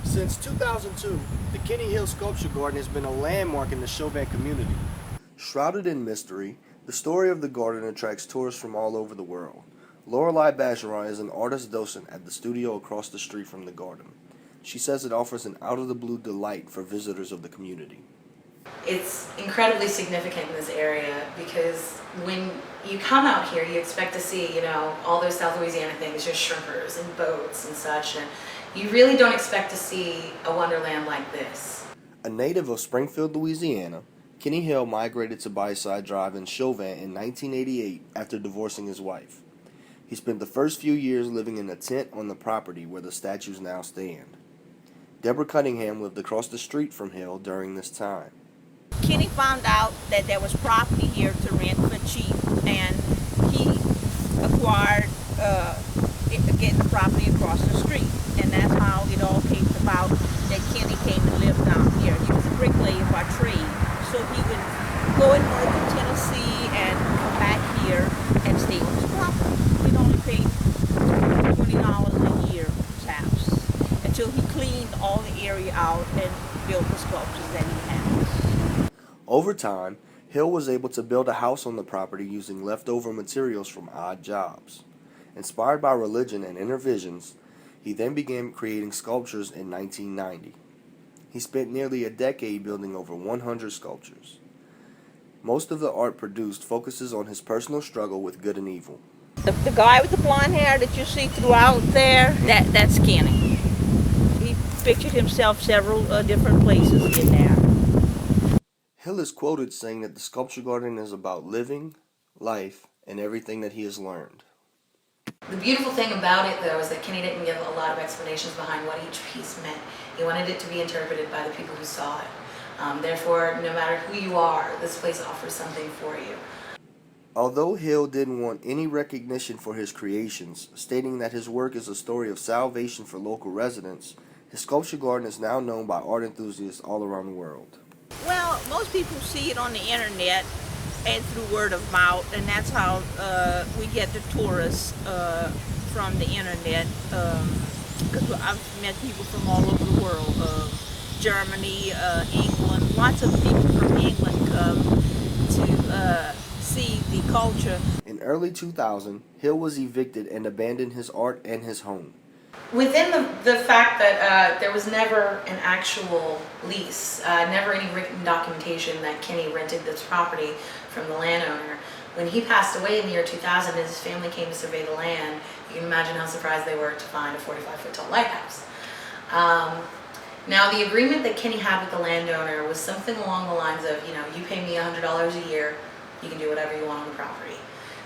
Since 2002, the Kenny Hill Sculpture Garden has been a landmark in the Chauvin community. Shrouded in mystery, the story of the garden attracts tourists from all over the world. Lorelei Bacheron is an artist docent at the studio across the street from the garden. She says it offers an out-of-the-blue delight for visitors of the community. It's incredibly significant in this area because when you come out here, you expect to see, all those South Louisiana things, just shrimpers and boats and such, and you really don't expect to see a wonderland like this. A native of Springfield, Louisiana, Kenny Hill migrated to Bayside Drive in Chauvin in 1988 after divorcing his wife. He spent the first few years living in a tent on the property where the statues now stand. Deborah Cunningham lived across the street from Hill during this time. Kenny found out that there was property here to rent for cheap, and he acquired getting the property across the street, and that's how it all came about that Kenny came to live down here. He was a bricklayer by trade, so he would go and work in Tennessee and come back here and stay on his property. He'd only pay $20 a year for his house until he cleaned all the area out and built the sculptures that he has. Over time, Hill was able to build a house on the property using leftover materials from odd jobs. Inspired by religion and inner visions, he then began creating sculptures in 1990. He spent nearly a decade building over 100 sculptures. Most of the art produced focuses on his personal struggle with good and evil. The guy with the blonde hair that you see throughout there, that's Kenny. He pictured himself several different places in there. Hill is quoted saying that the sculpture garden is about living, life, and everything that he has learned. The beautiful thing about it, though, is that Kenny didn't give a lot of explanations behind what each piece meant. He wanted it to be interpreted by the people who saw it. Therefore, no matter who you are, this place offers something for you. Although Hill didn't want any recognition for his creations, stating that his work is a story of salvation for local residents, his sculpture garden is now known by art enthusiasts all around the world. Well, most people see it on the internet and through word of mouth, and that's how we get the tourists from the internet. Because I've met people from all over the world, Germany, England. Lots of people from England come to see the culture. In early 2000, Hill was evicted and abandoned his art and his home. Within the fact that there was never an actual lease, never any written documentation that Kenny rented this property from the landowner, when he passed away in the year 2000 and his family came to survey the land, you can imagine how surprised they were to find a 45-foot tall lighthouse. Now, the agreement that Kenny had with the landowner was something along the lines of, you pay me $100 a year, you can do whatever you want on the property.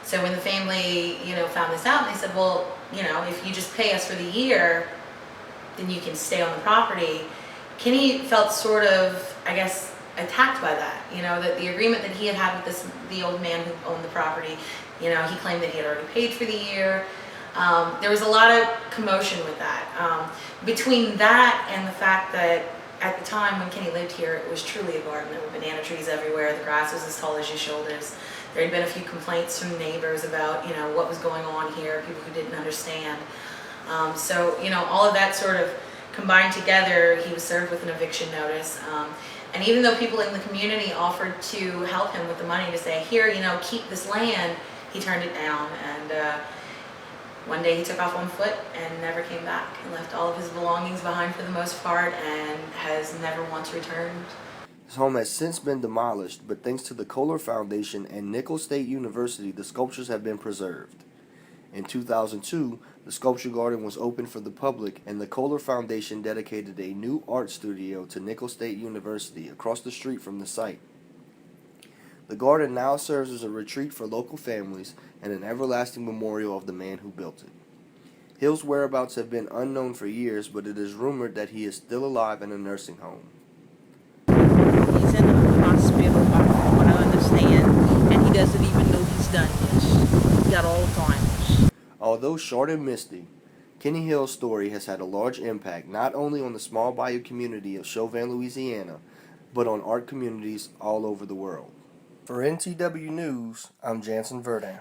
So when the family, found this out, they said, well, if you just pay us for the year, then you can stay on the property. Kenny felt sort of, attacked by that. That the agreement that he had had with the old man who owned the property, he claimed that he had already paid for the year. There was a lot of commotion with that. Between that and the fact that at the time when Kenny lived here, it was truly a garden. There were banana trees everywhere. The grass was as tall as your shoulders. There had been a few complaints from neighbors about, what was going on here, people who didn't understand. So, all of that sort of combined together, he was served with an eviction notice. And even though people in the community offered to help him with the money to say, here, keep this land, he turned it down. And one day he took off on foot and never came back and left all of his belongings behind for the most part and has never once returned. His home has since been demolished, but thanks to the Kohler Foundation and Nicholls State University, the sculptures have been preserved. In 2002, the sculpture garden was opened for the public, and the Kohler Foundation dedicated a new art studio to Nicholls State University across the street from the site. The garden now serves as a retreat for local families and an everlasting memorial of the man who built it. Hill's whereabouts have been unknown for years, but it is rumored that he is still alive in a nursing home. He's in a hospital, from what I understand, and he doesn't even know he's done this. He's got Alzheimer's. Although short and misty, Kenny Hill's story has had a large impact not only on the small bayou community of Chauvin, Louisiana, but on art communities all over the world. For NTW News, I'm Janzen Verdin.